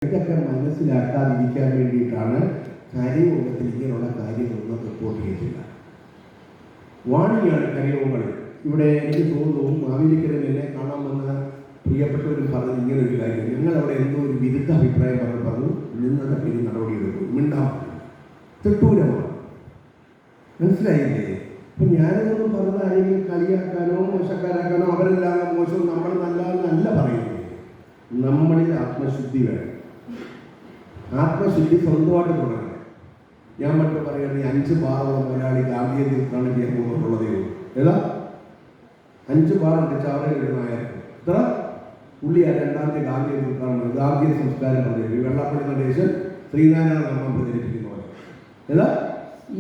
ഇതൊക്കെ മനസ്സിലാക്കാതിരിക്കാൻ വേണ്ടിയിട്ടാണ് കരയോഗത്തിൽ ഇങ്ങനെയുള്ള കാര്യങ്ങളൊന്നും റിപ്പോർട്ട് ചെയ്തില്ല. വാണിയാണ് കരയോഗങ്ങൾ. ഇവിടെ എനിക്ക് തോന്നുന്നു മാവേലിക്കരൻ എന്നെ കാണാൻ വന്ന പ്രിയപ്പെട്ടവരും പറഞ്ഞത് ഇങ്ങനെ ഒരു കാര്യം, ഞങ്ങളവിടെ എന്തോ ഒരു വിരുദ്ധ അഭിപ്രായം പറഞ്ഞു നിങ്ങളുടെ പേര് നടപടിയെടുക്കും, മിണ്ടാൻ തെട്ടൂരമാണ്. മനസ്സിലായില്ലേ? അപ്പം ഞാനിതൊന്നും പറഞ്ഞത് ആരെങ്കിലും കളിയാക്കാനോ മോശക്കാരാക്കാനോ, അവരെല്ലാം മോശവും നമ്മൾ നല്ലതെന്നല്ല പറയുന്നത്. നമ്മളിൽ ആത്മശുദ്ധി വേണം. ആത്മശുദ്ധി സ്വന്തമായിട്ട് തുടങ്ങണം. ഞാൻ മറ്റു പറയുന്നത് 5 ബാറുള്ള മലയാളി ഗാന്ധിയെ തീർത്ഥാടനം ചെയ്യാൻ പോകുന്നുള്ളതേ ഉള്ളൂ. ഏതാ 5 ബാറുണ്ട് ചാവറയിലിടുന്നായ എത്ര പുള്ളി ആ 2ാം തീയതി ഗാന്ധിയെ തീർത്ഥാടനം ഗാന്ധിയ സംസ്കാരം പ്രചരിപ്പിക്കും. വെള്ളാപ്പള്ളി നടേശൻ ശ്രീനാരായണ നമ്മൾ പ്രചരിപ്പിക്കുന്ന പോലെ. ഏതാ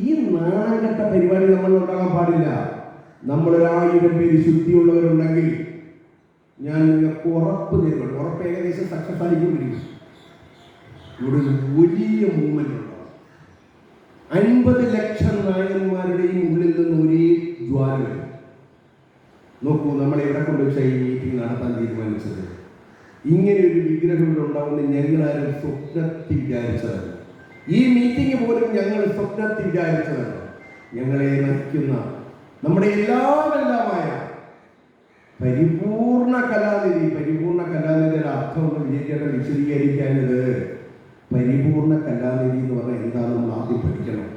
ഈ നാണംകെട്ട പരിപാടി നമ്മൾ ഉണ്ടാകാൻ പാടില്ല. നമ്മളൊരു1000 പേര് ശുദ്ധിയുള്ളവരുണ്ടെങ്കിൽ ഞാൻ നിങ്ങൾക്ക് ഉറപ്പ് തരുന്നുണ്ട്, ഉറപ്പ് ഏകദേശം സക്സസ് ആയിക്കൊണ്ടിരിക്കും. ഇവിടെ ഒരു വലിയ മൂവ്മെന്റ് ഉണ്ടാവും. 50 ലക്ഷം നായകന്മാരുടെയും ഉള്ളിൽ നിന്ന് ഒരേ ജ്വാല വരും. നോക്കൂ, നമ്മളെ എവിടെ കൊണ്ടുവച്ചാൽ ഈ മീറ്റിംഗ് നടത്താൻ തീരുമാനിച്ചത്. ഇങ്ങനെ ഒരു വിഗ്രഹം ഇവിടെ ഉണ്ടാവുമെന്ന് ഞങ്ങളാരും സ്വപ്നത്തിൽ വിചാരിച്ചതല്ല. ഈ മീറ്റിംഗ് പോലും ഞങ്ങൾ സ്വപ്നത്തിൽ വിചാരിച്ചതല്ല. ഞങ്ങളെ നയിക്കുന്ന നമ്മുടെ എല്ലാമായ പരിപൂർണ കലാനിധി. പരിപൂർണ കലാനിധിയുടെ അർത്ഥം ഒന്ന് വിശദീകരിക്കാനത് പരിപൂർണ കലാനിധി എന്ന് പറഞ്ഞാൽ എന്താണെന്ന് നമ്മൾ ആദ്യം പഠിക്കണം.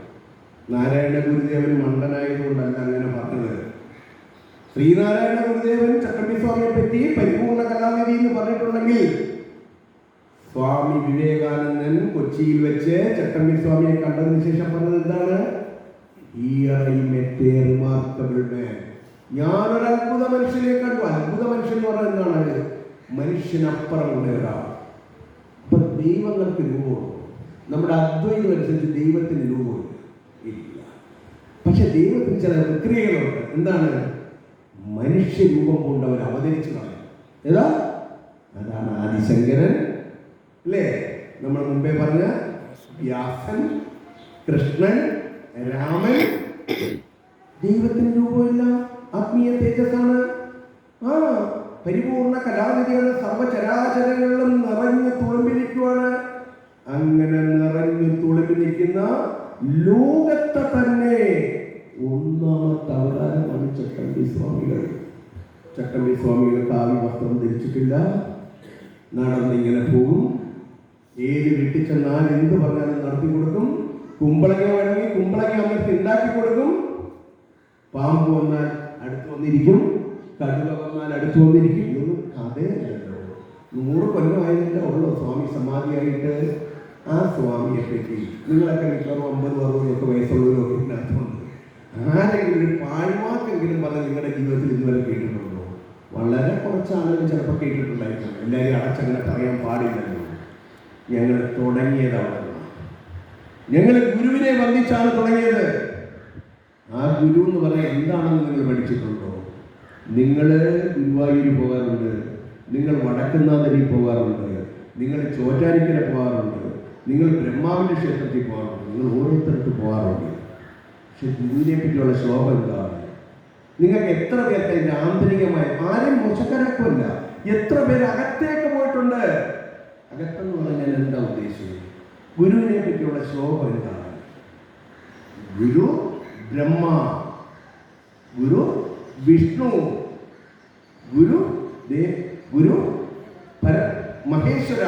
നാരായണ ഗുരുദേവൻ മണ്ടനായതുകൊണ്ടല്ല അങ്ങനെ പറഞ്ഞത്. ശ്രീനാരായണ ഗുരുദേവൻ ചട്ടമ്പി സ്വാമിയെ പറ്റി പരിപൂർണ കലാനിധി എന്ന് പറഞ്ഞിട്ടുണ്ടെങ്കിൽ, സ്വാമി വിവേകാനന്ദൻ കൊച്ചിയിൽ വെച്ച് ചട്ടമ്പി സ്വാമിയെ കണ്ടതിന് ശേഷം പറഞ്ഞത് എന്താണ്? റിമാർക്കബിൾ മാൻ. ഞാനൊരു അത്ഭുത മനുഷ്യനെ കണ്ടു. അത്ഭുത മനുഷ്യൻ എന്ന് പറഞ്ഞാൽ എന്താണ്? മനുഷ്യനപ്പുറം ഉള്ള ഒരാൾ. അപ്പൊ ദൈവങ്ങൾക്ക് രൂപമുണ്ട്. നമ്മുടെ അദ്വൈതം അനുസരിച്ച് ദൈവത്തിന് രൂപമില്ല, ഇല്ല. പക്ഷെ ദൈവത്തിന് ചില പ്രക്രിയകളുണ്ട്. എന്താണ്? മനുഷ്യരൂപം കൊണ്ട് അവർ അവതരിച്ചു കളയും. ഏതാ? അതാണ് ആദിശങ്കരൻ, അല്ലേ? നമ്മൾ മുമ്പേ പറഞ്ഞ വ്യാസൻ, കൃഷ്ണൻ, രാമൻ. ദൈവത്തിന് രൂപമില്ല, ആത്മീയ തേജസ്സാണ്. പരിപൂർണ കലാനിധിയാണ്. സർവചരാചരങ്ങളിലും നിറഞ്ഞു തുളുമ്പിരിക്കുവാണ്. അങ്ങനെ നിറഞ്ഞു തുളുമ്പിരിക്കുന്ന ലോകത്തെ തന്നെ ഒന്നാമത്തെ അവതാരമാണ് ചട്ടമ്പി സ്വാമികൾ. ചട്ടമ്പി സ്വാമികൾ കാവ്യ വസ്ത്രം ധരിച്ചിട്ടില്ല, നടന്നിങ്ങനെ പോകും. ഏത് വീട്ടിൽ ചെന്നാൽ എന്ത് പറഞ്ഞാലും നടത്തി കൊടുക്കും. കുമ്പളങ്ങ വേണമെങ്കിൽ കുമ്പളങ്ങ അമ്മയ്ക്ക് ഉണ്ടാക്കി കൊടുക്കും. പാമ്പ് വന്നാൽ അടുത്ത് വന്നിരിക്കും, കടുവ വന്നാൽ അടുത്ത് വന്നിരിക്കും. ഇതൊന്നും കഥയല്ലല്ലോ. 100 കൊല്ലമായതിൻ്റെ ഉള്ളൂ സ്വാമി സമാധിയായിട്ട്. ആ സ്വാമിയെ പറ്റി നിങ്ങളൊക്കെ മിക്കവാറും 50-60 ഒക്കെ വയസ്സുള്ളവരൊക്കെ ഇതിനകത്തുണ്ട്. ആരെങ്കിലും ഒരു പാഴ്വാക്കെങ്കിലും പറഞ്ഞ് നിങ്ങളുടെ ജീവിതത്തിൽ ഇതുവരെ കേട്ടിട്ടുണ്ടോ? വളരെ കുറച്ച് ആളുകൾ ചിലപ്പോൾ കേട്ടിട്ടുണ്ടായിരുന്നു. എല്ലാവരും അടച്ചങ്ങനെ പറയാൻ പാടില്ലല്ലോ. ഞങ്ങൾ തുടങ്ങിയതാണ്. ഞങ്ങൾ ഗുരുവിനെ വന്ദിച്ചാണ് തുടങ്ങിയത്. ആ ഗുരു എന്ന് പറയാൻ എന്താണെന്ന് നിങ്ങൾ പഠിച്ചിട്ടുണ്ടോ? നിങ്ങൾ ഗുരുവായൂർ പോകാറുണ്ട്, നിങ്ങൾ വടക്കുന്നാഥരി പോകാറുണ്ട്, നിങ്ങൾ ചോറ്റാനിക്കര പോകാറുണ്ട്, നിങ്ങൾ ബ്രഹ്മാവിൻ്റെ ക്ഷേത്രത്തിൽ പോകാറുണ്ട്, നിങ്ങൾ ഓരോരുത്തർക്ക് പോകാറുണ്ട്. പക്ഷെ ഗുരുവിനെ പറ്റിയുള്ള ശോഭ എന്താണ്? നിങ്ങൾക്ക് എത്ര പേർക്ക് അതിൻ്റെ ആന്തരികമായ, ആരും മോശക്കാരാക്കുമല്ല, എത്ര പേര് അകത്തേക്ക് പോയിട്ടുണ്ട്? അകത്തെന്ന് പറഞ്ഞാൽ എന്താ ഉദ്ദേശിച്ചത്? ഗുരുവിനെ പറ്റിയുള്ള ശോഭ എന്താണ്? ഗുരു ബ്രഹ്മ, ഗുരു വിഷ്ണു, ഗുരു ഗുരു മഹേശ്വര,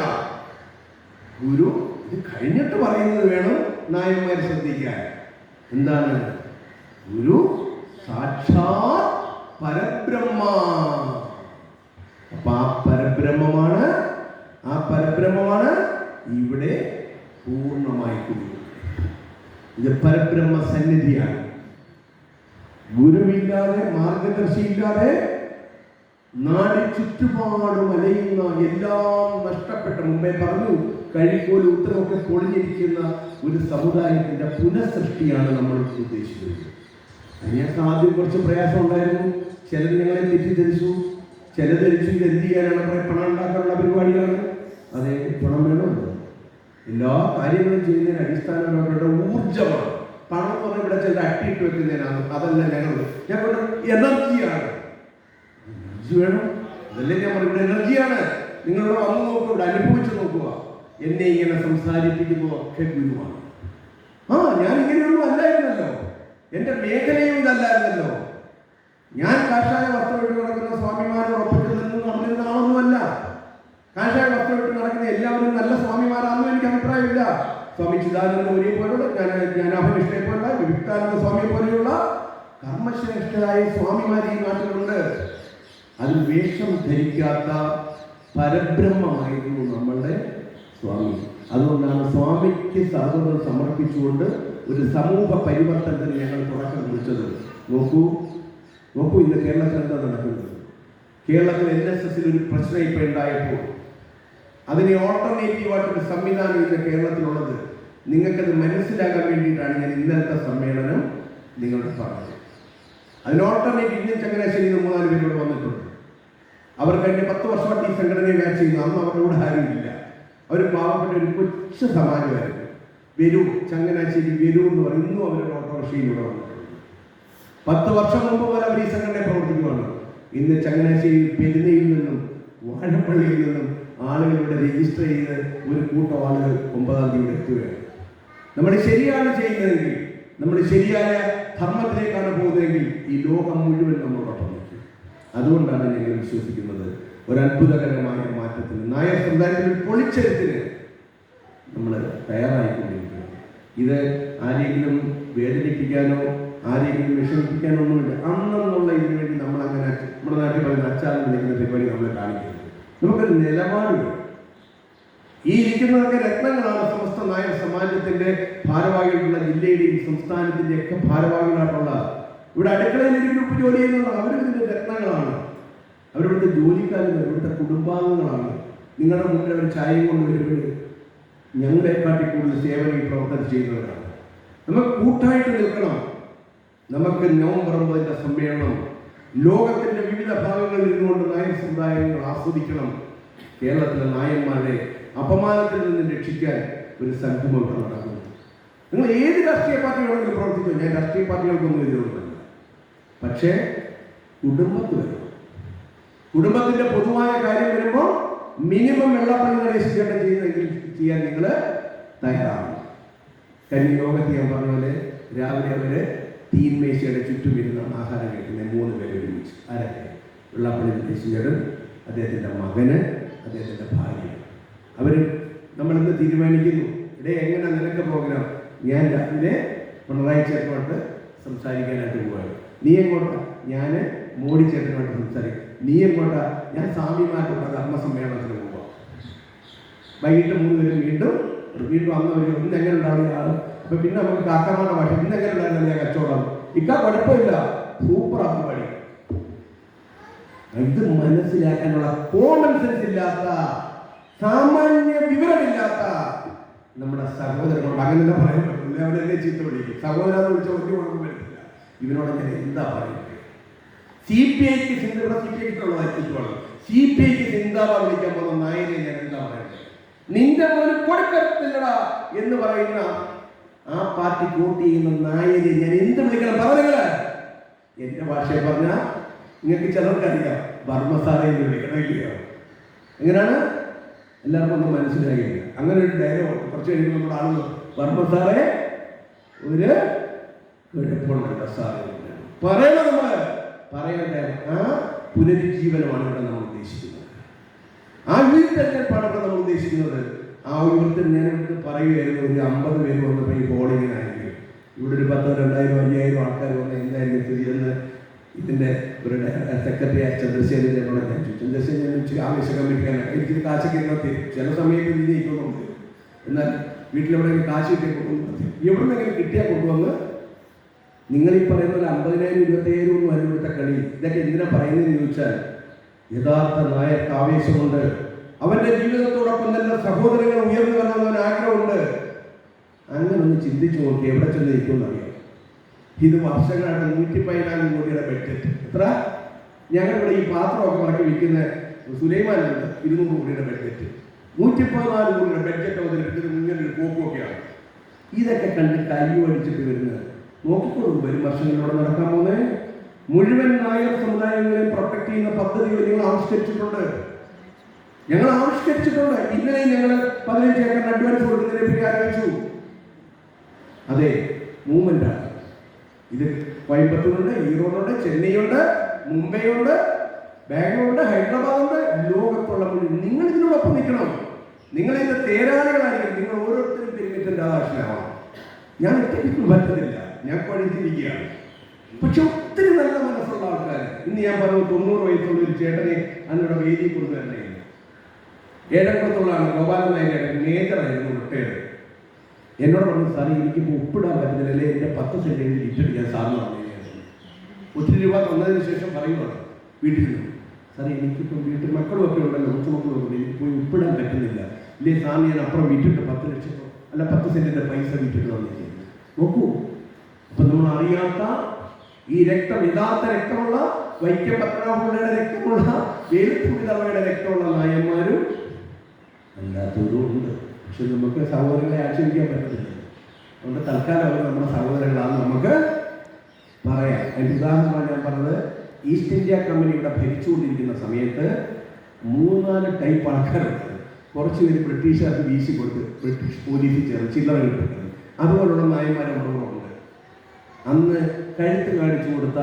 ഗുരു. ഇത് കഴിഞ്ഞിട്ട് പറയുന്നത് വേണം നായന്മാർ ശ്രദ്ധിക്കാൻ. എന്താണ്? ഗുരു സാക്ഷാത് പരബ്രഹ്മ. അപ്പൊ ആ പരബ്രഹ്മമാണ് ഇവിടെ പൂർണ്ണമായി കുടിക്കുന്നത്. ഇത് പരബ്രഹ്മ സന്നിധിയാണ്. ഗുരുവില്ലാതെ, മാർഗദർശിയില്ലാതെ നാടി ചുറ്റുപാടും അലയുന്ന, എല്ലാം നഷ്ടപ്പെട്ട, മുമ്പേ പറഞ്ഞു, കഴിക്കോലും ഉത്തരവൊക്കെ പൊളിഞ്ഞിരിക്കുന്ന ഒരു സമുദായത്തിന്റെ പുനഃസൃഷ്ടിയാണ് നമ്മൾ ഉദ്ദേശിക്കുന്നത്. അതിനൊക്കെ ആദ്യം കുറച്ച് പ്രയാസം ഉണ്ടായിരുന്നു. ചിലർ ഞങ്ങളെ തെറ്റിദ്ധരിച്ചു, ചിലധരിച്ചു ഇത് എന്ത് ചെയ്യാനാണ്, പണം ഉണ്ടാക്കാനുള്ള പരിപാടിയാണ്. അതെ, പണം വേണമല്ലോ. എല്ലാ കാര്യങ്ങളും ചെയ്യുന്നതിന് അടിസ്ഥാനം അവരുടെ ഊർജമാണ്. പണം എന്ന് പറഞ്ഞാൽ ഇവിടെ ചിലർ അട്ടിയിട്ട് വെക്കുന്നതിനാണ്. അതല്ല, ഞങ്ങളുടെ എനർജിയാണ്. എനർജി വേണം, അതല്ലേ ഞാൻ പറയുന്നത്. എനർജിയാണ്. നിങ്ങളുടെ വന്ന് നോക്കുക, ഇവിടെ അനുഭവിച്ച് നോക്കുക. എന്നെ ഇങ്ങനെ സംസാരിപ്പിക്കുന്നതൊക്കെ ഗുരുവാണ്. ഞാൻ ഇങ്ങനെയൊന്നും അല്ലായിരുന്നല്ലോ, എൻ്റെ മേഖലയും ഇതല്ലായിരുന്നല്ലോ. ഞാൻ കാഷായ വസ്ത്രമിട്ട് നടക്കുന്ന സ്വാമിമാരോടൊപ്പം നിന്ന് നടന്നിരുന്ന ആളൊന്നുമല്ല. കാഷായ വസ്ത്രമിട്ട് നടക്കുന്ന എല്ലാവരും നല്ല സ്വാമിമാരാണെന്നും എനിക്ക് അഭിപ്രായമില്ല. സ്വാമി ചിദാനന്ദ മുനിയെ പോലുള്ള, ജ്ഞാനാഭനിഷ്ഠയെ പോലുള്ള, വിവിക്താനന്ദ സ്വാമിയെ പോലെയുള്ള കർമ്മശ്രേഷ്ഠരായ സ്വാമിമാർ ഈ നാട്ടിലുണ്ട്. അതിൽ വേഷം ധരിക്കാത്ത പരബ്രഹ്മമായിരുന്നു നമ്മളുടെ സ്വാമി. അതുകൊണ്ടാണ് സ്വാമിക്ക് സർവ്വം സമർപ്പിച്ചുകൊണ്ട് ഒരു സമൂഹ പരിവർത്തനത്തിന് ഞങ്ങൾ തുടക്കം കുറിച്ചത്. നോക്കൂ ഇന്ന് കേരളത്തിൽ എന്താ നടക്കുന്നത്? കേരളത്തിൽ NSS ഒരു പ്രശ്നം ഇപ്പോൾ ഉണ്ടായപ്പോൾ അതിന് ഓൾട്ടർനേറ്റീവായിട്ടൊരു സംവിധാനം ഇന്ന് കേരളത്തിലുള്ളത്. നിങ്ങൾക്കത് മനസ്സിലാക്കാൻ വേണ്ടിയിട്ടാണ് ഞാൻ ഇന്നലത്തെ സമ്മേളനം നിങ്ങളോട് പറഞ്ഞത്. അതിന് ഓൾട്ടർനേറ്റീവ് ഇന്ന് ചങ്ങനാശ്ശേരി 3-4 പേരോട് വന്നിട്ടുണ്ട്. അവർ കഴിഞ്ഞ 10 വർഷമായിട്ട് ഈ സംഘടനയെ മാച്ച് ചെയ്യുന്നു. അന്ന് അവരുടെ കൂടെ ആരുമില്ല. അവർ പാവപ്പെട്ട ഒരു കൊച്ചു സമാജമായിരുന്നു. വരൂ, ചങ്ങനാശ്ശേരി വരൂ എന്ന് പറയും. ഇന്നും അവരുടെ ഓട്ടോറിക്ഷയിലൂടെ വന്നിട്ടുണ്ട്. 10 വർഷം മുമ്പ് പോലെ അവർ ഈ സംഘടന പ്രവർത്തിക്കുവാണ്. ഇന്ന് ചങ്ങനാശ്ശേരി പെരുന്നയിൽ നിന്നും വാഴപ്പള്ളിയിൽ നിന്നും ആളുകളുടെ രജിസ്റ്റർ ചെയ്ത് ഒരു കൂട്ടം ആളുകൾ 9-ാം തീയതി എത്തുകയാണ്. നമ്മൾ ശരിയാണ് ചെയ്യുന്നതെങ്കിൽ, നമ്മൾ ശരിയായ ധർമ്മത്തിലേക്കാണ് പോകുന്നതെങ്കിൽ ഈ ലോകം മുഴുവൻ നമ്മളോടൊപ്പം നിൽക്കും. അതുകൊണ്ടാണ് ഞങ്ങൾ വിശ്വസിക്കുന്നത് ഒരു അത്ഭുതകരമായ മാറ്റത്തിന്, നായർ സമുദായത്തിൽ പൊളിച്ചെഴുത്തിന് നമ്മൾ തയ്യാറായിക്കൊണ്ടിരിക്കുന്നത്. ഇത് ആരെങ്കിലും വേദനിപ്പിക്കാനോ ആരെങ്കിലും വിഷമിപ്പിക്കാനോ ഒന്നുമില്ല. അന്നെന്നുള്ള ഇതിനു വേണ്ടി നമ്മളങ്ങനെ നമ്മുടെ നാട്ടിൽ പറയുന്ന അച്ചാരം വിളിക്കുന്ന പരിപാടി നമ്മൾ കാണിക്കുന്നത്. നമുക്കൊരു നിലപാടുണ്ട്. ഈ ഇരിക്കുന്നതൊക്കെ രത്നങ്ങളാണ്. സമസ്ത നായർ സമാജത്തിന്റെ ഭാരവാഹികളുള്ള ജില്ലയുടെയും സംസ്ഥാനത്തിൻ്റെ ഒക്കെ ഭാരവാഹികളായിട്ടുള്ള, ഇവിടെ അടുക്കളയിൽ ഒരു ഗ്രൂപ്പ് ജോലി ചെയ്യുന്ന അവരിതിൻ്റെ രത്നങ്ങളാണ്. അവരിവിടുത്തെ ജോലിക്കാരും ഇവിടുത്തെ കുടുംബാംഗങ്ങളാണ്. നിങ്ങളുടെ മുന്നിൽ അവർ ചായയും കൊണ്ട് വരുമ്പോൾ ഞങ്ങളെക്കാട്ടി കൂടുതൽ സേവനം ഈ പ്രവർത്തനം ചെയ്യുന്നവരാണ്. നമുക്ക് കൂട്ടായിട്ട് നിൽക്കണം. നമുക്ക് നവംബർ 9 സമ്മേളനം ലോകത്തിന്റെ വിവിധ ഭാഗങ്ങളിൽ ഇരുന്നുകൊണ്ട് നായർ സമുദായങ്ങൾ ആസ്വദിക്കണം. കേരളത്തിലെ നായന്മാരെ അപമാനത്തിൽ നിന്ന് രക്ഷിക്കാൻ ഒരു സംഗമം നടക്കുന്നു. നിങ്ങൾ ഏത് രാഷ്ട്രീയ പാർട്ടികളാണെങ്കിലും പ്രവർത്തിച്ചു. ഞാൻ രാഷ്ട്രീയ പാർട്ടികൾക്കൊന്നും എതിരൊന്നുമല്ല. പക്ഷേ കുടുംബത്തിൽ വരും. കുടുംബത്തിന്റെ പൊതുവായ കാര്യം വരുമ്പോൾ മിനിമം വെള്ളപ്പള്ളി നടേശിക്കേണ്ട ചെയ്യാൻ നിങ്ങൾ തയ്യാറാണ്. കന്നി യോഗത്തിൽ ഞാൻ പറഞ്ഞ പോലെ രാവിലെ അവര് തീന്മേശയുടെ ചുറ്റും ഇരുന്നാണ് ആഹാരം കഴിക്കുന്നത്. 3 പേര് ഒരുമിച്ച്. ആരൊക്കെ? വെള്ളാപ്പള്ളി നടേശികേടൻ, അദ്ദേഹത്തിൻ്റെ മകന്, അദ്ദേഹത്തിൻ്റെ ഭാര്യ. അവർ നമ്മളിന്ന് തീരുമാനിക്കുന്നു, എങ്ങനെ നിനക്ക് പ്രോഗ്രാം? ഞാൻ രാവിലെ പിണറായി ചേട്ടനുമായിട്ട് സംസാരിക്കാനായിട്ട് പോവുകയാണ്. നീ എങ്ങോട്ടാ? ഞാൻ മോഡി ചേട്ടനുമായിട്ട് സംസാരിക്കും. നീ എങ്ങോട്ടാ? ഞാൻ സ്വാമിമാരുടെ ധർമ്മസമ്മേളനത്തിന് പോവാം. വൈകിട്ട് 3 പേരും വീണ്ടും അന്ന് വരും. ഇന്ന് എങ്ങനെ ഉണ്ടാവില്ല ആൾ? അപ്പൊ പിന്നെ നമുക്ക് കാക്കമാരുടെ ഭാഷ, ഇന്ന് എങ്ങനെ ഉണ്ടായിരുന്നില്ല കച്ചവടം? കുഴപ്പമില്ല, സൂപ്പറാ പരിപാടി. ഇത് മനസ്സിലാക്കാനുള്ള കോമൺ സെൻസ് ഇല്ലാത്ത, സാമാന്യ വിവരമില്ലാത്ത നമ്മുടെ സഹോദരങ്ങളോട് അങ്ങനെ പറയാൻ പറ്റില്ല. അവരെന്നെ ചീത്ത വിളിക്കും. സഹോദരാന്ന് വിളിച്ച ഒറ്റ കുഴപ്പം പറ്റില്ല. ഇവനോട് ഞാൻ എന്താ പറയുന്നത്? CPIക്ക് സിന്ദാബാദ് വിളിക്കാൻ പോകുന്ന നായരെ ഞാൻ എന്താ പറയുന്നത്? നിന്റെ പോലും കൊടുക്കത്തില്ലടാ എന്ന് പറയുന്ന ആ പാർട്ടി വോട്ട് ചെയ്യുന്ന നായരെ ഞാൻ എന്ത് വിളിക്കണം? പറഞ്ഞത് എന്റെ ഭാഷയെ പറഞ്ഞാൽ നിങ്ങൾക്ക് ചിലർക്കറിയാം, ബർമ്മസാറെ എന്ന് വിളിക്കണം. ഇല്ലയോ? എങ്ങനെയാണ്? എല്ലാവർക്കും ഒന്നും മനസ്സിലായില്ല. അങ്ങനെ ഒരു ഡയലോഗ് കുറച്ച് കഴിയുമ്പോൾ നമ്മുടെ ആളുകൾ ബർമ്മസാറെ ഒരു കുഴപ്പമുണ്ടല്ലോ സാറേ പറയണം. നമ്മൾ പറയട്ടെ. ആ പുനരുജ്ജീവനമാണ് ഇവിടെ നമ്മൾ ഉദ്ദേശിക്കുന്നത്. ആ ഉയർത്തെഴുന്നേൽപ്പാണ് ഇവിടെ നമ്മൾ ഉദ്ദേശിക്കുന്നത്. ആ ഉയർത്തിൽ ഞാൻ ഇവിടെ പറയുകയായിരുന്നു, ഒരു 50 പേര് വന്നപ്പോൾ ഈ പോളിങ്ങിനാണെങ്കിൽ ഇവിടെ ഒരു 10, 2000, 5000 ആൾക്കാർ വന്ന് എന്തായിരുന്നു സ്ഥിതി എന്ന് ഇതിൻ്റെ ഒരു സെക്രട്ടറി ചന്ദ്രശേഖരൻ എന്നോട് ഞാൻ ചോദിച്ചു. ചന്ദ്രശേഖരൻ ഇച്ചിരി ആവശ്യം കമ്മിറ്റിക്കാണ്. എനിക്കിത് കാശൊക്കെ ഇരുന്നാൽ തരും. ചില സമയത്ത് ഇത് ജയിക്കുന്നുണ്ട്. എന്നാൽ വീട്ടിലെവിടെയെങ്കിലും കാശ് കിട്ടിയാൽ കൊണ്ടുവന്ന് എവിടെ നിന്നെങ്കിലും കിട്ടിയാൽ കൊണ്ടുവന്ന് നിങ്ങളീ പറയുന്ന പോലെ 50,000, 25,000 ഒന്നും അല്ല ഇവിടുത്തെ കളി. ഇതൊക്കെ എന്തിനാ പറയുന്നതെന്ന് ചോദിച്ചാൽ, യഥാർത്ഥ നായർക്ക് ആവേശമുണ്ട്. അവന്റെ ജീവിതത്തോടൊപ്പം തന്നെ സഹോദരങ്ങൾ ഉയർന്നു വരണമെന്ന് ആഗ്രഹമുണ്ട്. അങ്ങനെ ഒന്ന് ചിന്തിച്ചു നോക്കി എവിടെ ചെന്ന് നിൽക്കുമെന്നറിയാം. ഇത് വർഷങ്ങളായിട്ട് 114 കോടിയുടെ ബഡ്ജറ്റ്. എത്ര? ഞങ്ങളിവിടെ ഈ പാത്രമൊക്കെ മടക്കി വിൽക്കുന്ന സുലൈമാനുണ്ട് 200 കോടിയുടെ ബഡ്ജറ്റ്. 114 കോടിയുടെ ബഡ്ജറ്റ് അവതരിപ്പിച്ചത് ഇങ്ങനെ ഒരു പോക്കുമൊക്കെയാണ്. ഇതൊക്കെ കണ്ട് കയ്യുമടിച്ചിട്ട് വരുന്നത് നോക്കിക്കൊള്ളും. വരും വർഷങ്ങളിലൂടെ നടക്കാൻ പോകുന്നത് മുഴുവൻ നായർ സമുദായങ്ങളെയും പ്രൊട്ടക്ട് ചെയ്യുന്ന പദ്ധതികൾ ഞങ്ങൾ ആവിഷ്കരിച്ചിട്ടുണ്ട്. ഇന്നലെ ഞങ്ങൾ 15 ഏക്കറിന് അഡ്വാൻസ് കൊടുക്കുന്നതിനെ പറ്റി ആലോചിച്ചു. അതെ, മൂവ്മെന്റാണ് ഇത്. കോയമ്പത്തൂരുണ്ട്, ഈറോഡുണ്ട്, ചെന്നൈയുണ്ട്, മുംബൈയുണ്ട്, ബാംഗ്ലൂരുണ്ട്, ഹൈദരാബാദുണ്ട്, ലോകത്തുള്ള മുഴുവൻ. നിങ്ങൾ ഇതിനോടൊപ്പം നിൽക്കണം. നിങ്ങളിതിന്റെ തേരാളികളായിരിക്കും. നിങ്ങൾ ഓരോരുത്തരും പെരുമിറ്റന്റെ ആവശ്യമാവണം. ഞാൻ ഒറ്റയ്ക്ക് പറ്റത്തില്ല, ഞാൻ പഠിച്ചിരിക്കുകയാണ്. പക്ഷെ ഒത്തിരി നല്ല മനസ്സുള്ള ആൾക്കാർ. ഇന്ന് ഞാൻ പറഞ്ഞു 90 വയസ്സുള്ള ഒരു ചേട്ടനെ അന്നിവിടെ വേദി കൊണ്ടുവരണേ. ഏഴംകുളത്തുള്ളതാണ്, ഗോപാലൻ നായരുടെ മേജറായിരുന്നു റിട്ടയർഡ്. എന്നോട് പറഞ്ഞു, സാറേ എനിക്കിപ്പോൾ ഒപ്പിടാൻ പറ്റുന്നില്ല, അല്ലെ എൻ്റെ 10 സെൻറ്റ് വിറ്റിട്ട് ഞാൻ സാറിന് പറഞ്ഞു. ഒത്തിരി രൂപ തന്നതിന് ശേഷം പറയുവാണ് വീട്ടിൽ നിന്ന്, സാറേ എനിക്കിപ്പോൾ വീട്ടിൽ മക്കളുമൊക്കെ ഉണ്ടല്ലോ, കൊച്ചുമക്കളും ഉണ്ട്, എനിക്ക് പോയി ഒപ്പിടാൻ പറ്റുന്നില്ല, ഇല്ലേ സാറിന് ഞാൻ അപ്പുറം വിറ്റിട്ട് 10 ലക്ഷം അല്ല 10 സെൻറ്റിൻ്റെ പൈസ വിറ്റിട്ട് വന്നിരിക്കുന്നു. നോക്കൂ, അപ്പം നമ്മൾ അറിയാത്ത ഈ രക്തം, യഥാർത്ഥ രക്തമുള്ള വൈക്കം പത്മനാഭപിള്ളയുടെ രക്തമുള്ള വേലുത്തമ്പി രക്തമുള്ള നായന്മാരും അല്ലാത്തതും ഉണ്ട്. പക്ഷെ നമുക്ക് സഹോദരങ്ങളെ ആക്ഷേപിക്കാൻ പറ്റത്തില്ല. അതുകൊണ്ട് തൽക്കാലം അവർ നമ്മുടെ സഹോദരങ്ങളാണെന്ന് നമുക്ക് പറയാം. അതിൻ്റെ ഉദാഹരണമാണ് ഞാൻ പറഞ്ഞത്. ഈസ്റ്റ് ഇന്ത്യ കമ്പനി ഇവിടെ ഭരിച്ചുകൊണ്ടിരിക്കുന്ന സമയത്ത് 3-4 ടൈപ്പ് ആൾക്കാരുണ്ട്. കുറച്ച് പേര് ബ്രിട്ടീഷുകാർക്ക് വീശി കൊടുത്ത് ബ്രിട്ടീഷ് പോലീസിൽ ചേർന്ന് ചില്ലറ കിട്ടുന്നത്, അതുപോലുള്ള നായന്മാർ നമ്മുടെ കൂടെ ഉണ്ട്. അന്ന് കഴുത്ത് കാണിച്ചു കൊടുത്ത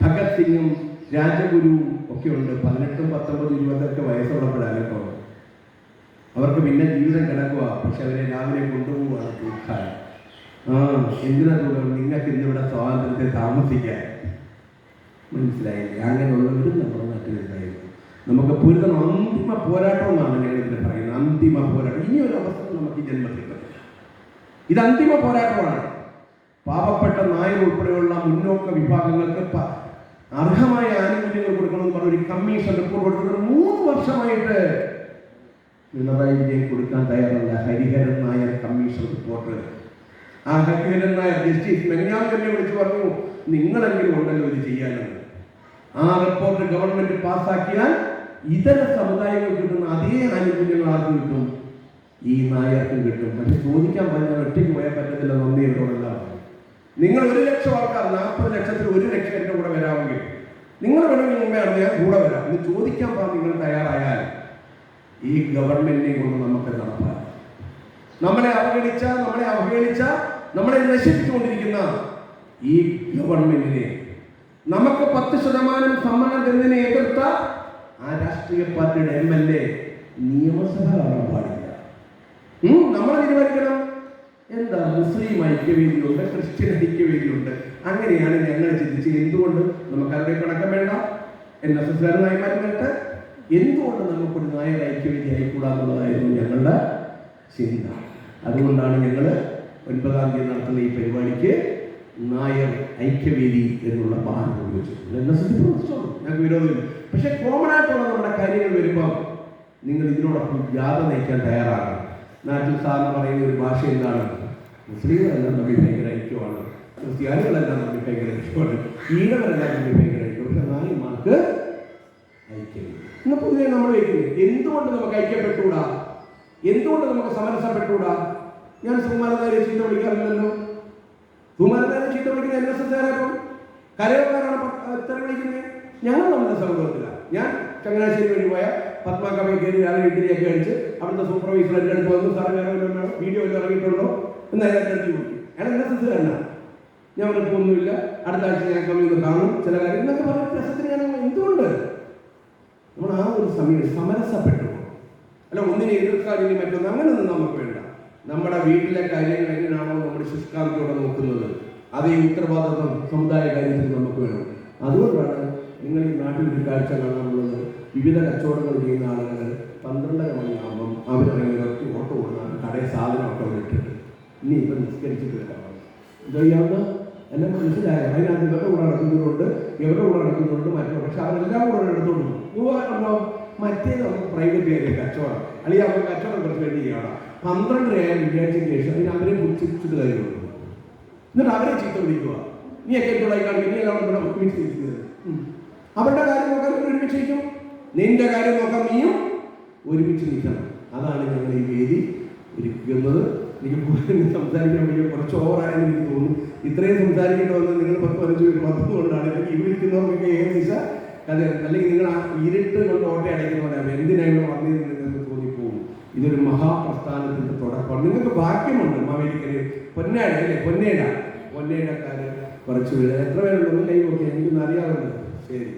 ഭഗത് സിംഗും രാജഗുരുവും ഒക്കെ ഉണ്ട്. 18, 19, 20 വയസ്സുള്ളപ്പോഴാണ് കേട്ടോ. അവർക്ക് പിന്നെ ജീവിതം കിടക്കുക. പക്ഷെ അവരെ രാവിലെ കൊണ്ടുപോവുകയാണ് തൂക്കാൻ. എന്തിനാ തോന്നുന്നു? നിങ്ങൾക്ക് ഇന്നിവിടെ സ്വാതന്ത്ര്യത്തെ താമസിക്കാൻ. മനസ്സിലായില്ലേ? അങ്ങനെയുള്ളവരും നമ്മുടെ നാട്ടിലുണ്ടായിരുന്നു. നമുക്ക് പൊരുത്തണം. അന്തിമ പോരാട്ടം എന്നാണ് ഞങ്ങൾ ഇതിനെ പറയുന്നത്. അന്തിമ പോരാട്ടം. ഇനിയൊരു അവസരം നമുക്ക് ജന്മത്തിൽ പറ്റില്ല. ഇത് അന്തിമ പോരാട്ടമാണ്. പാവപ്പെട്ട നായർ ഉൾപ്പെടെയുള്ള മുന്നോക്ക വിഭാഗങ്ങൾക്ക് അർഹമായ ആനുകൂല്യങ്ങൾ കൊടുക്കണമെന്ന് പറഞ്ഞ ഒരു കമ്മീഷൻ റിപ്പോർട്ട് കൊടുക്കുന്നത് 3 വർഷമായിട്ട് പിണറായി വിജയൻ കൊടുക്കാൻ തയ്യാറല്ല. Hariharan Nair commission report. ആ ഹരിഹരൻ നായർ ജസ്റ്റിസ് മെങ്ങാങ്കലിനെ വിളിച്ചു പറഞ്ഞു, നിങ്ങളെങ്കിലും ഉണ്ടല്ലോ ഇത് ചെയ്യാനെന്ന്. ആ റിപ്പോർട്ട് ഗവൺമെന്റ് പാസ്സാക്കിയാൽ ഇതര സമുദായങ്ങൾ കിട്ടുന്ന അതേ ആനുകൂല്യങ്ങൾ ആർക്കും കിട്ടും, ഈ നായർക്കും കിട്ടും. പക്ഷെ ചോദിക്കാൻ പറഞ്ഞാൽ ഒറ്റയ്ക്ക് പോയാൽ പറ്റത്തില്ല. നന്ദിയോടെല്ലാം നിങ്ങൾ 1 ലക്ഷം ആൾക്കാർ, 40 ലക്ഷത്തിൽ 1 ലക്ഷം എൻ്റെ കൂടെ വരാമെങ്കിൽ നിങ്ങൾ വേണമെങ്കിൽ മുമ്പേ ഞാൻ കൂടെ വരാം എന്ന് ചോദിക്കാൻ നിങ്ങൾ തയ്യാറായാൽ ഈ ഗവൺമെന്റിനെ കൊണ്ട് നമുക്ക് നടത്താം. നമ്മളെ അവഗണിച്ച, നമ്മളെ അവഹേളിച്ച, നമ്മളെ നശിപ്പിച്ചുകൊണ്ടിരിക്കുന്ന ഈ ഗവൺമെന്റിനെ, നമുക്ക് 10% സമ്മാനം തരുന്നതിനെ എതിർത്ത ആ രാഷ്ട്രീയ പാർട്ടിയുടെ MLA നിയമസഭ കാണാൻ പാടില്ല. നമ്മൾ തീരുമാനിക്കണം. എന്താ, മുസ്ലിം ഐക്യവേദിയുണ്ട്, ക്രിസ്ത്യൻ ഐക്യവേദിയുണ്ട്. അങ്ങനെയാണ് ഞങ്ങൾ ചിന്തിച്ച്. എന്തുകൊണ്ട് നമുക്ക് അവരുടെ പിണക്കം വേണ്ട? NSS നായന്മാരും കേട്ട് എന്തുകൊണ്ട് നമുക്കൊരു നായർ ഐക്യവേദി ആയിക്കൂടാന്നുള്ളതായിരുന്നു ഞങ്ങളുടെ ചിന്ത. അതുകൊണ്ടാണ് ഞങ്ങൾ 9-ാം തീയതി നടത്തുന്ന ഈ പരിപാടിക്ക് നായർ ഐക്യവേദി എന്നുള്ള ബാൻ ഉപയോഗിച്ചിട്ടുണ്ട്. NSS പ്രവർത്തിച്ചോളൂ, ഞങ്ങൾക്ക് വിരോധമില്ല. പക്ഷെ കോമൺ ആയിട്ടുള്ള നമ്മുടെ കാര്യങ്ങൾ വരുമ്പോൾ നിങ്ങൾ ഇതിനോടൊപ്പം ജാഥ നയിക്കാൻ തയ്യാറാകണം. നാട്ടിൽ സാറിന് പറയുന്ന ഒരു ഭാഷ എന്താണ്? മുസ്ലിങ്ങളെല്ലാം തമ്മിൽ ഭയങ്കര ഐക്യമാണ്, ക്രിസ്ത്യാനികളെല്ലാം തമ്മിൽ ഭയങ്കര ഐക്യമാണ്, ഈഴവരെല്ലാം തമ്മിൽ ഭയങ്കര ഐക്യം. പക്ഷെ നായന്മാർക്ക് ഐക്യമില്ല. ഇന്ന് പൊതുവെ നമ്മൾ വയ്ക്കുന്നത് എന്തുകൊണ്ട് നമുക്ക് ഐക്യപ്പെട്ടുകൂടാ? എന്തുകൊണ്ട് നമുക്ക് സമരസപ്പെട്ടുകൂടാ? ഞാൻ സുകുമാരനാരെ ചീത്ത വിളിക്കാറില്ലല്ലോ. സുകുമാരനാരെ ചീത്ത വിളിക്കുന്ന NSS കരയോക്കാരാണ് ഇത്തരം വിളിക്കുന്നത്. ഞങ്ങൾ നമ്മുടെ സൗഹൃദത്തിലാണ്. ഞാൻ ചങ്ങനാശ്ശേരി വഴി പോയ പത്മാകവി കയറി രാവിലെ ഇഡ്ഡലിയൊക്കെ അടിച്ച് അവിടുത്തെ സൂപ്പർവൈസർ എൻ്റെ അടുത്ത് വന്നു, സാറ് വേറെ വല്ലതും വീഡിയോ വല്ലതും ഇറങ്ങിയിട്ടുണ്ടോ എന്ന് അയാൾ എൻ്റെ അടുത്ത് ചോദിക്കും. അയാൾ NSS കാരനാണ്. ഞാൻ അവിടെ പോകുന്നില്ല, അടുത്ത ആഴ്ച ഞാൻ കമ്മിന്ന് കാണും, ചില കാര്യം എന്നൊക്കെ പറഞ്ഞ രസത്തിന് ഞാൻ എന്തുകൊണ്ട് നമ്മൾ ആ ഒരു സമയം സമരസപ്പെട്ടു. അല്ല ഒന്നിനെ എതിർക്കാൻ ഇനി മറ്റൊന്ന് അങ്ങനെയൊന്നും നമുക്ക് വേണ്ട. നമ്മുടെ വീട്ടിലെ കാര്യങ്ങൾ എങ്ങനെയാണോ നമ്മൾ ശുഷ്കാന്തിയോടെ നോക്കുന്നത്, അതേ ഉത്തരവാദിത്വം സമുദായ കാര്യത്തിൽ നമുക്ക് വേണം. അതുകൊണ്ടാണ് നിങ്ങൾ ഈ നാട്ടിൽ ഒരു കാഴ്ച കാണാനുള്ളത്. വിവിധ കച്ചവടങ്ങൾ ചെയ്യുന്ന ആളുകൾ 12:30 മണിയാകുമ്പം അവരിറങ്ങി ഓട്ടോ കൊടുക്കാൻ കടയിൽ സാധനമൊക്കെ ഇട്ടിട്ട് ഇനി ഇപ്പം നിസ്കരിച്ചിട്ട് വരാം. എന്താ ചെയ്യാവുന്ന എന്നെ മനസ്സിലായോ? അതിനകത്ത് ഇവരുടെ കൂടെ നടക്കുന്നവരുണ്ട്, ഇവരുടെ കൂടെ നടക്കുന്നവരുണ്ട്, മറ്റോ. പക്ഷെ അവരെല്ലാം കൂടെ എടുത്തോണ്ട് പോകുമ്പോൾ മറ്റേ നമുക്ക് പ്രൈവറ്റ് ഏരിയ കച്ചവടം, അല്ലെങ്കിൽ അവർക്ക് കച്ചവടം കുറച്ച് വേണ്ടി ചെയ്യണം. 12:30 വിചാരിച്ചതിന് ശേഷം അതിന് അവരെ പുച്ഛിച്ചിട്ട് കാര്യമുള്ളൂ. എന്നിട്ട് അവരെ ചീത്ത വിളിക്കുക, നീ ഒക്കെ എന്തുള്ളായി കാണിക്കും, നീ എല്ലാം കൂടെ ഒരുമിച്ച് ഇരിക്കുന്നത്. അവരുടെ കാര്യം നോക്കാൻ ഒരുമിച്ച് നിൽക്കും, നിന്റെ കാര്യം നോക്കാൻ നീയും ഒരുമിച്ച് നിൽക്കണം. അതാണ് ഞങ്ങൾ ഈ വേദി ഒരുക്കുന്നത്. എനിക്ക് കൂടുതൽ സംസാരിക്കാൻ വേണ്ടി കുറച്ച് ഓവറായെന്ന് എനിക്ക് തോന്നുന്നു. ഇത്രയും സംസാരിക്കേണ്ടി വന്നത് നിങ്ങൾ 10-15 പേര് വന്നതുകൊണ്ടാണ്. അല്ലെങ്കിൽ ഇവിടെ ഇരിക്കുന്നവർക്കൊക്കെ ഏകദേശം കഥ, അല്ലെങ്കിൽ നിങ്ങൾ ആ ഇരുട്ട് കൊണ്ട് ഓട്ട അടയ്ക്കുന്നവരാണ്. എന്തിനാണ് വന്നതെന്ന് നിങ്ങൾക്ക് തോന്നിപ്പോകും. ഇതൊരു മഹാപ്രസ്ഥാനത്തിൻ്റെ തുടക്കമാണ്. നിങ്ങൾക്ക് ഭാഗ്യമുണ്ട്. മാവേലിക്കര് പൊന്നേട അല്ലേ, പൊന്നേടക്കാര് കുറച്ച് പേര്, എത്ര പേരുണ്ടെന്ന് കൈ നോക്കി, എനിക്കൊന്നും അറിയാറുണ്ട്. ശരി,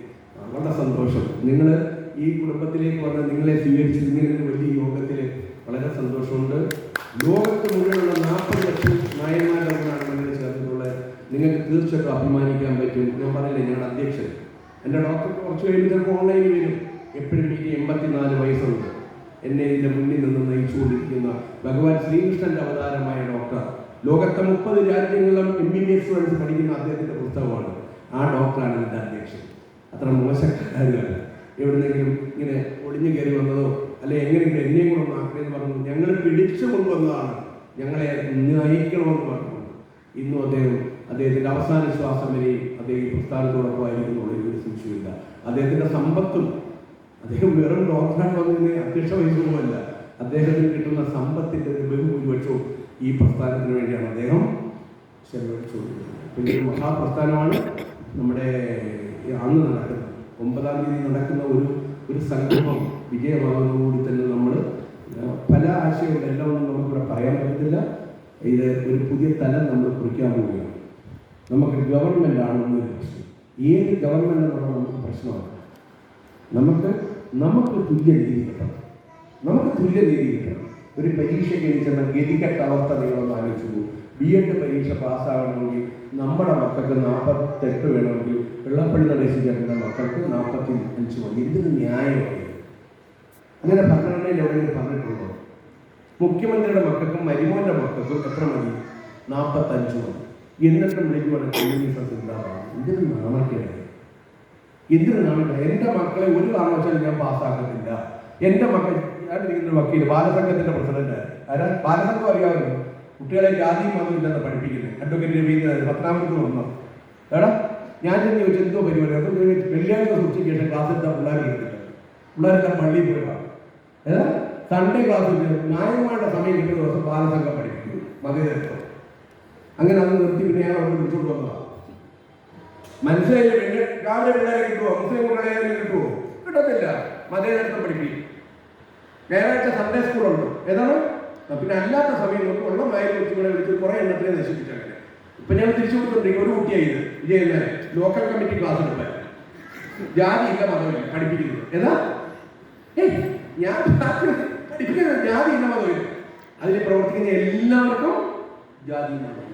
വളരെ സന്തോഷം. നിങ്ങൾ ഈ കുടുംബത്തിലേക്ക് വന്ന് നിങ്ങളെ സ്വീകരിച്ച് ഇങ്ങനെ ഒരു വലിയ യോഗത്തിൽ വളരെ സന്തോഷമുണ്ട്. ലോകത്ത് മുഴുവനുള്ള 40 ലക്ഷം നായന്മാരാണ് നിങ്ങൾ ചേർന്നിട്ടുള്ളത്. നിങ്ങൾക്ക് തീർച്ചയായിട്ടും അഭിമാനിക്കാൻ പറ്റും. ഞാൻ പറഞ്ഞില്ലേ, ഞങ്ങളുടെ അധ്യക്ഷൻ എൻ്റെ ഡോക്ടർക്ക് കുറച്ച് കഴിയുമ്പോൾ ചിലപ്പോൾ ഓൺലൈനിൽ വരും. എപ്പോഴും എനിക്ക് 84 വയസ്സുണ്ട്. എന്നെ ഇതിൻ്റെ മുന്നിൽ നിന്ന് നയിച്ചുകൊണ്ടിരിക്കുന്ന ഭഗവാൻ ശ്രീകൃഷ്ണൻ്റെ അവതാരമായ ഡോക്ടർ, ലോകത്തെ 30 രാജ്യങ്ങളിലും MBBS സ്റ്റുഡൻസ് പഠിക്കുന്ന അദ്ദേഹത്തിൻ്റെ പുസ്തകമാണ്. ആ ഡോക്ടറാണ് എൻ്റെ അധ്യക്ഷൻ. അത്ര മോശക്കാരല്ല. എവിടുന്നെങ്കിലും ഇങ്ങനെ ഒളിഞ്ഞു കയറി വന്നതോ അല്ലെ എങ്ങനെയെങ്കിലും എന്നെയും കൂടെ ഒന്ന് ആക്കണമെന്ന് പറഞ്ഞു ഞങ്ങൾ പിടിച്ചു കൊണ്ടുവന്നതാണ്. ഞങ്ങളെ നയിക്കണമെന്ന് പറഞ്ഞു. ഇന്നും അദ്ദേഹത്തിൻ്റെ അവസാന ശ്വാസം വരെയും അദ്ദേഹം ഈ പ്രസ്ഥാനത്തോടൊപ്പം ആയിരിക്കും ഒരു സംശയമില്ല. അദ്ദേഹത്തിൻ്റെ സമ്പത്തും, അദ്ദേഹം വെറും ഡോക്ടറാണ് വന്നതിന് അധ്യക്ഷ വഹിക്കുന്നുമല്ല, അദ്ദേഹത്തിന് കിട്ടുന്ന സമ്പത്തിൻ്റെ ഒരു ബഹുഭൂരിപക്ഷവും ഈ പ്രസ്ഥാനത്തിന് വേണ്ടിയാണ് അദ്ദേഹം ചെലവഴിച്ചുകൊണ്ടിരിക്കുന്നത്. പിന്നെ ഒരു മഹാപ്രസ്ഥാനമാണ് നമ്മുടെ അന്ന് നടക്കുന്നത്. 9-ാം തീയതി നടക്കുന്ന ഒരു സംഗമം വിജയമാകുന്നതോടുകൂടി തന്നെ നമ്മൾ പല ആശയങ്ങളെല്ലാം ഒന്നും നമുക്കിവിടെ പറയാൻ പറ്റത്തില്ല. ഇത് ഒരു പുതിയ തലം നമ്മൾ കുറിക്കാൻ പോവുകയാണ്. നമുക്ക് ഗവൺമെൻറ് ആണെന്നൊരു പ്രശ്നം, ഏത് ഗവൺമെൻറ് എന്നുള്ള നമുക്ക് പ്രശ്നമാണ്. നമുക്ക് തുല്യനീതി കിട്ടണം. ഒരു പരീക്ഷയ്ക്ക് എഴുതിച്ചെന്ന ഗതികെട്ട അവസ്ഥ നിങ്ങളൊന്ന് ആലോചിച്ചു. B.Ed പരീക്ഷ പാസ്സാകണമെങ്കിൽ നമ്മുടെ മക്കൾക്ക് 48 വേണമെങ്കിൽ വെള്ളപ്പള്ളി നടേശിക്കുന്ന മക്കൾക്ക് 45 മതി. എന്തൊരു ന്യായമാണ്? അങ്ങനെ ഭരണഘടനയിൽ എവിടെയെങ്കിലും പറഞ്ഞിട്ടുണ്ടോ? മുഖ്യമന്ത്രിയുടെ മക്കൾക്കും മരുമോൻ്റെ മക്കൾക്കും എത്ര മതി? 45 മതി. എന്നിട്ടും വിളിക്കുവാണ് കമ്മ്യൂണിസം സിദ്ധാന്തമാണ്. എന്തൊരു നാണക്കേടാണ്! എൻ്റെ മക്കളെ ഒരു കാരണവശാലും ഞാൻ പാസ്സാക്കത്തില്ല. എൻ്റെ മക്കൾ, ഞാൻ ഇരിക്കുന്ന വക്കീൽ, ബാലസംഘത്തിൻ്റെ പ്രസിഡന്റ്. ബാലസംഘം അറിയാമല്ലോ, കുട്ടികളെ ജാതിയും മതവും ഇല്ലെന്ന് പഠിപ്പിക്കുന്നത്. അഡ്വക്കേറ്റ് രവീന്ദ്രൻ 10ാമത് വന്നു. ഞാൻ ചെന്ന് ചോദിച്ചു എന്തോ പരിപാടി? അപ്പോൾ വെള്ളിയാഴ്ച ഉച്ചയ്ക്ക് ശേഷം ക്ലാസ് എടുത്താൽ പിള്ളേരെല്ലാം പള്ളിയിൽ പോയതാണ്. സൺഡേ ക്ലാസ് ന്യായമായിട്ട് സമയം കിട്ടുന്ന ദിവസം ബാലസംഘം പഠിപ്പിക്കും, മതേതരത്വം. അങ്ങനെ അത് നിർത്തി പിന്നെ ഞാൻ അവിടെ വിളിച്ചോണ്ട് വന്നതാണ്. മനസ്സിലായില്ലേ? രാവിലെ പിള്ളേരെ കിട്ടുമോ? മുസ്ലിം പിള്ളേരെ കിട്ടുമോ? കിട്ടത്തില്ല. മതേതരത്വം പഠിപ്പിക്കും. ഞായറാഴ്ച സൺഡേ സ്കൂളുണ്ട്. ഏതാണ്? പിന്നെ അല്ലാത്ത സമയം നോക്കി ഉള്ള മായൽ കുട്ടികളെ വിളിച്ച് കുറേ എണ്ണത്തിനെ നശിപ്പിച്ചങ്ങനെ. ഇപ്പം ഞാൻ തിരിച്ചു കൊടുത്തിട്ടുണ്ട്. ഒരു കുട്ടിയായത് വിജയന്മാരെ ലോക്കൽ കമ്മിറ്റി ക്ലാസ് എടുക്കാൻ ജാതിയില്ല മതമില്ല പഠിപ്പിക്കുന്നത്. ഏതാ? ഞാൻ പഠിപ്പിക്കുന്നത് ജാതിയില്ല മതമില്ല. അതിൽ പ്രവർത്തിക്കുന്ന എല്ലാവർക്കും ജാതി മതം.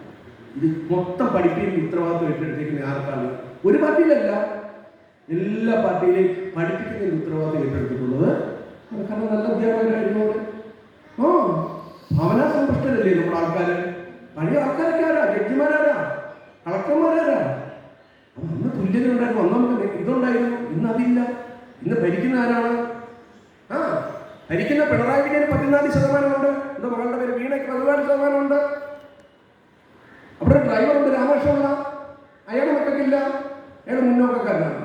ഇത് മൊത്തം പഠിപ്പിക്കുന്ന ഉത്തരവാദിത്വം ഏറ്റെടുത്തേക്കുന്ന ആർക്കാണ്? ഒരു പാർട്ടിയിലല്ല, എല്ലാ പാർട്ടിയിലെയും പഠിപ്പിക്കുന്നതിന് ഉത്തരവാദിത്വം ഏറ്റെടുത്തിട്ടുള്ളത്. കാരണം നല്ല അധ്യാപകരായിരുന്നു. ഭാവനാ സമ്പുഷ്ടരല്ലേ നമ്മുടെ ആൾക്കാർ? പഴയ ആൾക്കാരൊക്കെ ആരാ? ജഡ്ജിമാരാരാ? കളക്ടർമാരാരാ? അന്ന് തുല്യത ഉണ്ടായിരുന്നു, അന്ന് നമുക്ക് ഇതുണ്ടായിരുന്നു. ഇന്ന് അതില്ല. ഇന്ന് ഭരിക്കുന്ന ആരാണ്? ഭരിക്കുന്ന പിണറായി വിജയന് 14% എൻ്റെ മകളുടെ പേര് വീണയ്ക്ക് 14% അവിടെ ഡ്രൈവറുണ്ട്, രാമകൃഷ്ണനുള്ള. അയാൾ മക്കൾക്കില്ല, അയാൾ മുന്നോക്കക്കാരനാണ്.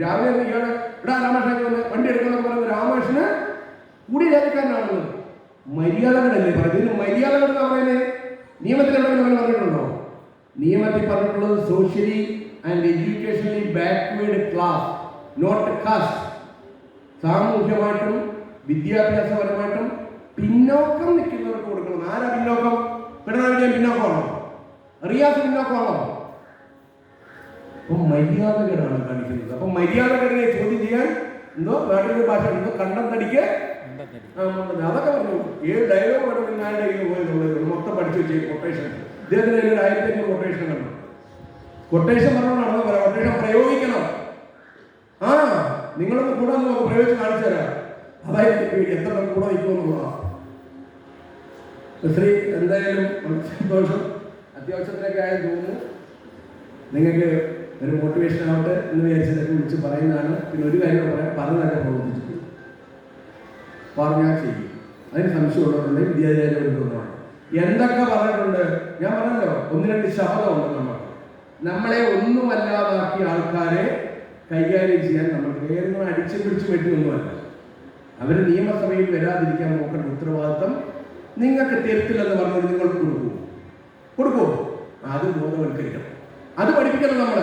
രാവിലെ ഇയാൾ ഇവിടെ രാമകൃഷ്ണൻ വന്ന് വണ്ടി എടുക്കണമെന്ന് പറയുന്നത് രാമകൃഷ്ണന് കൂടിയ ജാതിക്കാരനാണെന്ന്. മര്യാദകളല്ലേ പറയുന്നത്? മര്യാദകൾ എന്ന് പറയുന്നത് നിയമത്തിൽ എവിടെയെങ്കിലും പറഞ്ഞിട്ടുണ്ടോ? നിയമത്തിൽ പറഞ്ഞിട്ടുള്ളത് socially and educationally backward class, not caste. സാമൂഹ്യമായിട്ടും വിദ്യാഭ്യാസപരമായിട്ടും പിന്നോക്കം നിൽക്കുന്നവർക്ക് കൊടുക്കണം. ആരാ പിന്നോക്കം? പിണറായി വിജയൻ പിന്നോക്കമാണോ? റിയാസ് പിന്നോക്കമാണോ? അപ്പം മര്യാദകേടാണ് കാണിക്കുന്നത്. അപ്പം മര്യാദകേടിനെ ചോദ്യം ചെയ്യാൻ എന്തോ നാട്ടിലെ ഭാഷ എന്തോ കണ്ടം തടിക്ക് അതൊക്കെ പറഞ്ഞു. 7 ഡയലോഗ് വേണമെങ്കിൽ 4 ഡയലോഗ് പോയെന്നുള്ളത് മൊത്തം പഠിച്ചു വെച്ച് കൊട്ടേഷൻ. ഇദ്ദേഹത്തിന് 1500 കൊട്ടേഷൻ കണ്ടു. കൊട്ടേഷൻ പറഞ്ഞോണ്ടാണോ? കൊട്ടേഷൻ പ്രയോഗിക്കണം. നിങ്ങളൊന്ന് കൂടെ നമുക്ക് പ്രയോഗിച്ച് കാണിച്ചു തരാം. അതായത് എത്ര കൂടെ നിൽക്കുമെന്നുള്ളതാണ്. ശ്രീ എന്തായാലും സന്തോഷം. അത്യാവശ്യത്തിനൊക്കെ ആയെന്ന് തോന്നുന്നു. നിങ്ങൾക്ക് ഒരു മോട്ടിവേഷൻ ആവട്ടെ എന്ന് വിചാരിച്ചതൊക്കെ വിളിച്ച് പറയുന്നതാണ്. പിന്നെ ഒരു കാര്യം പറയാം, പറഞ്ഞതൊക്കെ പ്രവർത്തിച്ചിട്ട് പറഞ്ഞാൽ ചെയ്യും. അതിന് സംശയമുള്ളവരുണ്ടെങ്കിൽ വിദ്യാലയത്തിലുള്ളതാണ്. എന്തൊക്കെ പറഞ്ഞിട്ടുണ്ട് ഞാൻ പറഞ്ഞല്ലോ. 1-2 ശബ്ദമുണ്ട്. നമ്മളെ ഒന്നുമല്ലാതാക്കിയ ആൾക്കാരെ കൈകാര്യം ചെയ്യാൻ നമ്മൾ വേറെ അടിച്ചു പിടിച്ചു പറ്റുമൊന്നുമല്ല. അവർ നിയമസഭയിൽ വരാതിരിക്കാൻ നോക്കേണ്ട ഉത്തരവാദിത്തം നിങ്ങൾക്ക് തരത്തില്ലെന്ന് പറഞ്ഞത് നിങ്ങൾക്ക് കൊടുക്കുമോ? അത് ബോധവൽക്കരിക്കണം, അത് പഠിപ്പിക്കണം. നമ്മൾ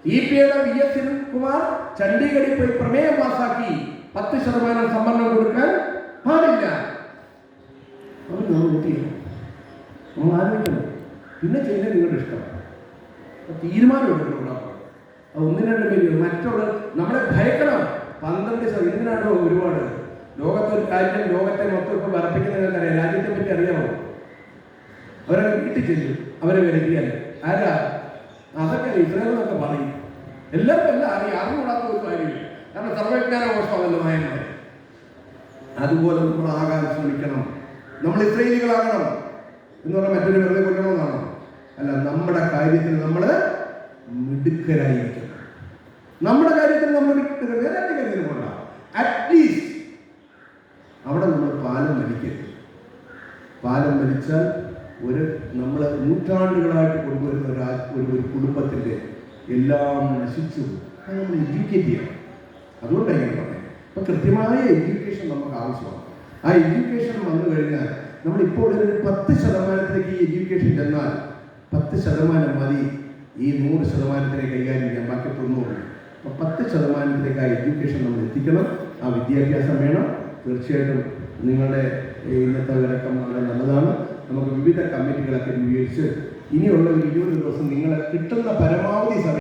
CPIയുടെ VS കുമാർ ചണ്ഡീഗഡിൽ പോയി പ്രമേയം പാസാക്കി 10% സംവരണം കൊടുക്കാൻ പാടില്ല. അവർ നാം വോട്ട് ചെയ്യണം, നമ്മൾ ആലോചിക്കണം, പിന്നെ ചെയ്യുന്നത് നിങ്ങളുടെ ഇഷ്ടം. തീരുമാനം എടുക്കണം. അത് ഒന്നും രണ്ടും പേര് മറ്റുള്ള നമ്മളെ ഭയക്കണം. 12 എന്തിനാണോ ഒരുപാട് ലോകത്തൊരു കാര്യം ലോകത്തെ മൊത്തം ഇപ്പം വിറപ്പിക്കുന്നതെന്നറിയാം. രാജ്യത്തെ പറ്റി അറിയാമോ? അവരെ വീട്ടിൽ ചെല്ലും, അവരെ വിലക്കിയാൽ ആരാ? അതൊക്കെ ഇസ്രായേൽ എന്നൊക്കെ പറയും. എല്ലാവർക്കും എല്ലാം അറിഞ്ഞുകൂടാത്ത ഒരു കാര്യമില്ല. കാരണം സർവജ്ഞാന കോശമല്ല നയങ്ങൾ. അതുപോലെ നമ്മൾ ആകാൻ ശ്രമിക്കണം. നമ്മൾ ഇസ്രായേലികളാകണം എന്ന് പറഞ്ഞാൽ മറ്റൊരു വെറുതെ കൊല്ലണമെന്നാണോ? അല്ല, നമ്മുടെ കാര്യത്തിൽ നമ്മൾ മിടുക്കരായിരിക്കണം. നമ്മുടെ കാര്യത്തിൽ നമ്മൾ മിടുക്കര, വേറെ കാര്യത്തിൽ കൊണ്ട അറ്റ്ലീസ്റ്റ് അവിടെ നമ്മൾ പാലം വലിക്കരുത്. പാലം വലിച്ചാൽ നമ്മൾ നൂറ്റാണ്ടുകളായിട്ട് കൊണ്ടുവരുന്ന ഒരു കുടുംബത്തിൻ്റെ എല്ലാം നശിച്ചു. അത് നമ്മൾ എഡ്യൂക്കേറ്റ് ചെയ്യണം. അതുകൊണ്ടാണ് ഞാൻ പറഞ്ഞത്. അപ്പം കൃത്യമായ എഡ്യൂക്കേഷൻ നമുക്ക് ആവശ്യമാണ്. ആ എഡ്യൂക്കേഷൻ വന്നു കഴിഞ്ഞാൽ നമ്മളിപ്പോൾ ഒരു 10% ഈ എഡ്യൂക്കേഷൻ ചെന്നാൽ 10% മതി ഈ 100% കൈകാര്യം ചെയ്യാൻ. ബാക്കി 90. അപ്പോൾ 10% ആ എഡ്യൂക്കേഷൻ നമ്മൾ എത്തിക്കണം. ആ വിദ്യാഭ്യാസം വേണം. തീർച്ചയായിട്ടും നിങ്ങളുടെ ഇന്നത്തെ വിലക്കം വളരെ നല്ലതാണ്. നമുക്ക് വിവിധ കമ്മിറ്റികളൊക്കെ രൂപീകരിച്ച് ഇനിയുള്ള ഒരു 20 ദിവസം നിങ്ങളെ കിട്ടുന്ന പരമാവധി സമയം